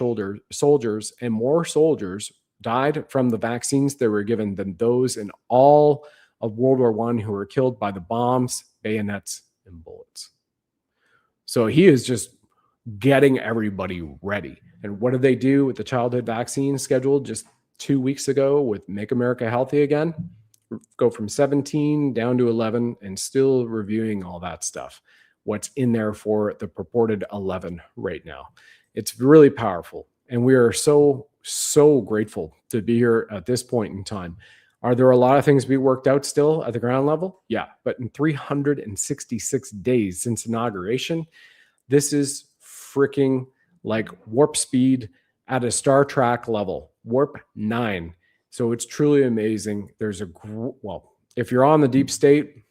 soldiers, and more soldiers died from the vaccines they were given than those in all of World War I who were killed by the bombs, bayonets, and bullets. So he is just getting everybody ready. And what did they do with the childhood vaccine scheduled just 2 weeks ago with Make America Healthy Again? Go from 17 down to 11 and still reviewing all that stuff. What's in there for the purported 11 right now. It's really powerful. And we are so, so grateful to be here at this point in time. Are there a lot of things to be worked out still at the ground level? Yeah, but in 366 days since inauguration, this is freaking like warp speed at a Star Trek level, warp 9. So it's truly amazing. There's well, if you're on the deep state,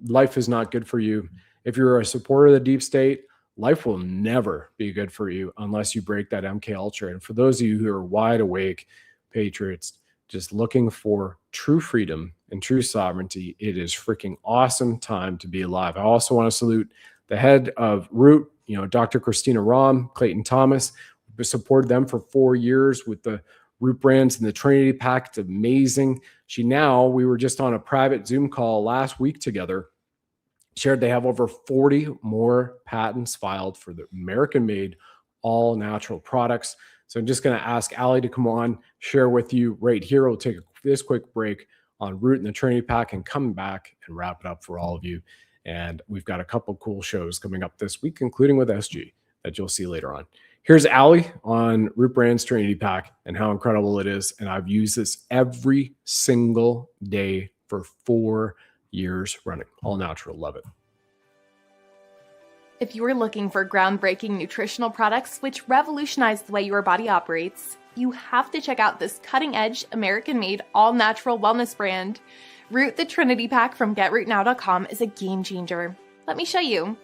life is not good for you. If you're a supporter of the deep state, life will never be good for you unless you break that MK Ultra. And for those of you who are wide awake patriots, just looking for true freedom and true sovereignty, it is freaking awesome time to be alive. I also want to salute the head of Root, you know, Dr. Christina Rahm, Clayton Thomas. We supported them for 4 years with the Root brands and the Trinity Pack. It's amazing. We were just on a private Zoom call last week together, shared they have over 40 more patents filed for the American-made all-natural products. So I'm just going to ask Ali to come on, share with you right here. We'll take this quick break on Root and the Trinity Pack and come back and wrap it up for all of you. And we've got a couple cool shows coming up this week, including with SG, that you'll see later on. Here's Ali on Root Brand's Trinity Pack and how incredible it is. And I've used this every single day for 4 years running. All natural. Love it. If you are looking for groundbreaking nutritional products which revolutionize the way your body operates, you have to check out this cutting-edge, American-made, all-natural wellness brand. Root the Trinity Pack from GetRootNow.com is a game-changer. Let me show you.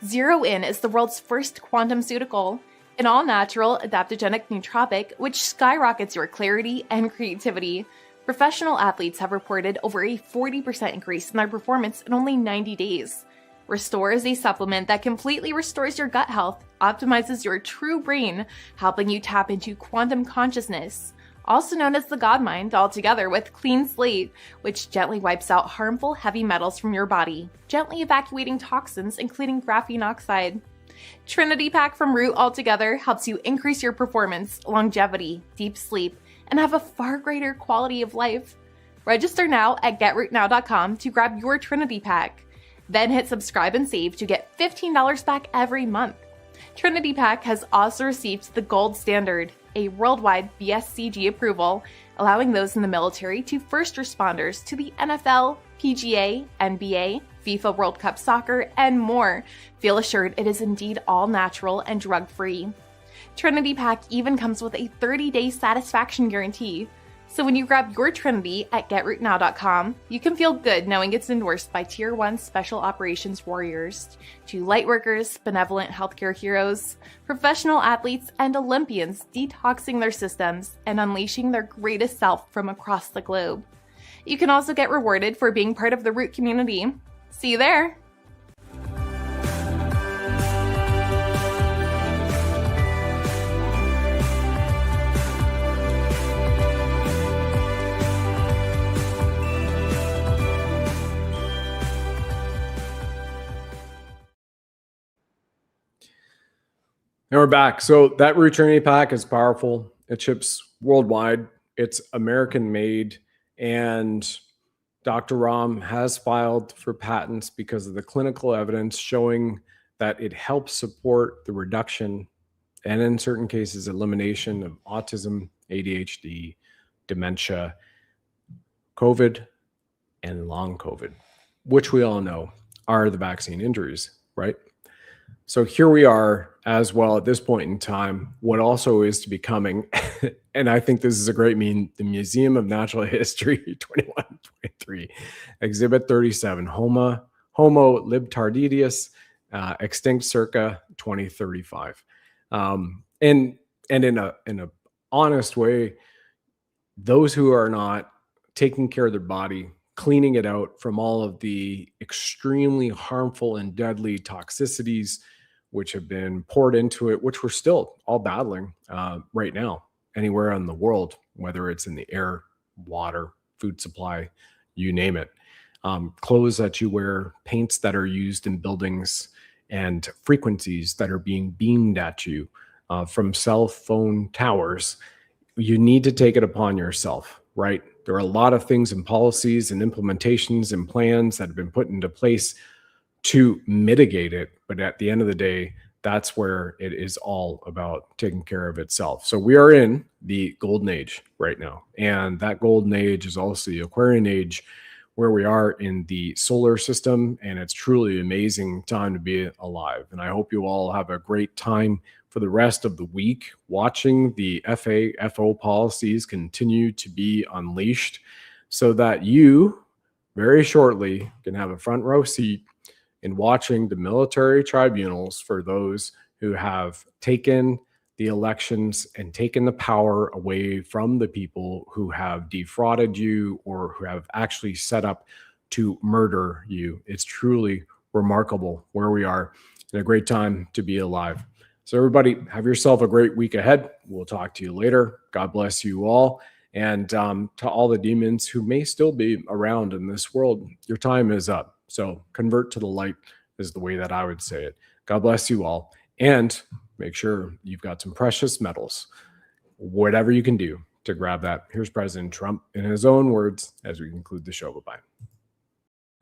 Zero In is the world's first quantum-ceutical, an all-natural, adaptogenic nootropic which skyrockets your clarity and creativity. Professional athletes have reported over a 40% increase in their performance in only 90 days. Restore is a supplement that completely restores your gut health, optimizes your true brain, helping you tap into quantum consciousness, also known as the God Mind, altogether with Clean Slate, which gently wipes out harmful heavy metals from your body, gently evacuating toxins including graphene oxide. Trinity Pack from Root altogether helps you increase your performance, longevity, deep sleep, and have a far greater quality of life. Register now at GetRootNow.com to grab your Trinity Pack. Then hit subscribe and save to get $15 back every month. Trinity Pack has also received the Gold Standard, a worldwide BSCG approval, allowing those in the military to first responders to the NFL, PGA, NBA, FIFA World Cup Soccer, and more feel assured it is indeed all natural and drug-free. Trinity Pack even comes with a 30-day satisfaction guarantee. So when you grab your Trinity at GetRootNow.com, you can feel good knowing it's endorsed by Tier 1 Special Operations Warriors, to lightworkers, benevolent healthcare heroes, professional athletes, and Olympians detoxing their systems and unleashing their greatest self from across the globe. You can also get rewarded for being part of the Root community. See you there! And we're back. So that Root Trinity Pack is powerful. It ships worldwide. It's American made. And Dr. Ram has filed for patents because of the clinical evidence showing that it helps support the reduction and in certain cases elimination of autism, ADHD, dementia, COVID, and long COVID, which we all know are the vaccine injuries, right? So here we are as well at this point in time, what also is to be coming, and I think this is a great meme, the Museum of Natural History 2123, Exhibit 37, Homo libtardidus, extinct circa 2035. And in a honest way, those who are not taking care of their body, cleaning it out from all of the extremely harmful and deadly toxicities which have been poured into it, which we're still all battling right now, anywhere in the world, whether it's in the air, water, food supply, you name it. Clothes that you wear, paints that are used in buildings, and frequencies that are being beamed at you from cell phone towers. You need to take it upon yourself, right? There are a lot of things and policies and implementations and plans that have been put into place to mitigate it. But at the end of the day, that's where it is all about taking care of itself. So we are in the golden age right now. And that golden age is also the Aquarian age, where we are in the solar system. And it's truly an amazing time to be alive. And I hope you all have a great time for the rest of the week watching the FAFO policies continue to be unleashed, so that you very shortly can have a front row seat in watching the military tribunals for those who have taken the elections and taken the power away from the people who have defrauded you or who have actually set up to murder you. It's truly remarkable where we are, and a great time to be alive. So everybody, have yourself a great week ahead. We'll talk to you later. God bless you all. And to all the demons who may still be around in this world, your time is up. So convert to the light is the way that I would say it. God bless you all. And make sure you've got some precious metals, whatever you can do to grab that. Here's President Trump in his own words as we conclude the show. Bye-bye.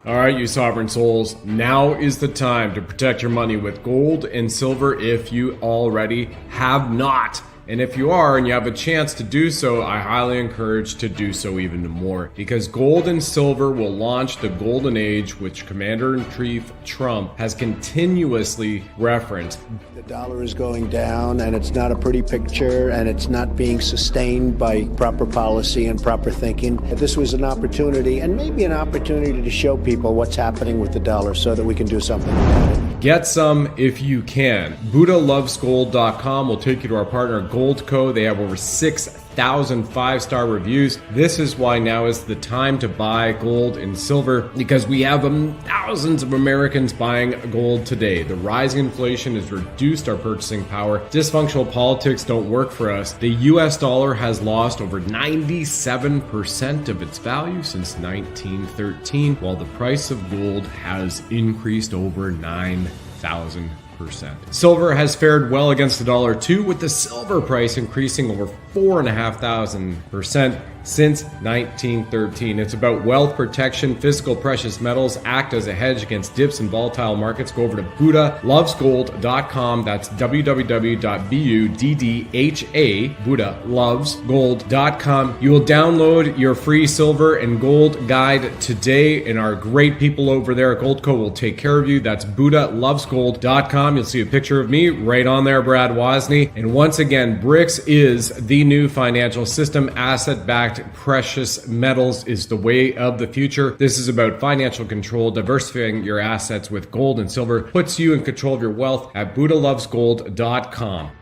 All right, you sovereign souls, now is the time to protect your money with gold and silver if you already have not. And if you are and you have a chance to do so, I highly encourage to do so even more, because gold and silver will launch the golden age, which Commander-in-Chief Trump has continuously referenced. The dollar is going down, and it's not a pretty picture, and it's not being sustained by proper policy and proper thinking. This was an opportunity, and maybe an opportunity to show people what's happening with the dollar so that we can do something about it. Get some if you can. BuddhaLovesGold.com will take you to our partner GoldCo. They have over 6,000 5-star reviews. This is why now is the time to buy gold and silver, because we have thousands of Americans buying gold today. The rising inflation has reduced our purchasing power. Dysfunctional politics don't work for us. The US dollar has lost over 97% of its value since 1913, while the price of gold has increased over 9,000%. Silver has fared well against the dollar too, with the silver price increasing over 4,500% since 1913. It's about wealth protection. Physical precious metals act as a hedge against dips in volatile markets. Go over to BuddhaLovesGold.com. That's www.BUDDHA, BuddhaLovesGold.com. You will download your free silver and gold guide today, and our great people over there at GoldCo will take care of you. That's BuddhaLovesGold.com. You'll see a picture of me right on there, Brad Wozni. And once again, BRICS is the new financial system. Asset-backed precious metals is the way of the future. This is about financial control. Diversifying your assets with gold and silver puts you in control of your wealth at BuddhaLovesGold.com.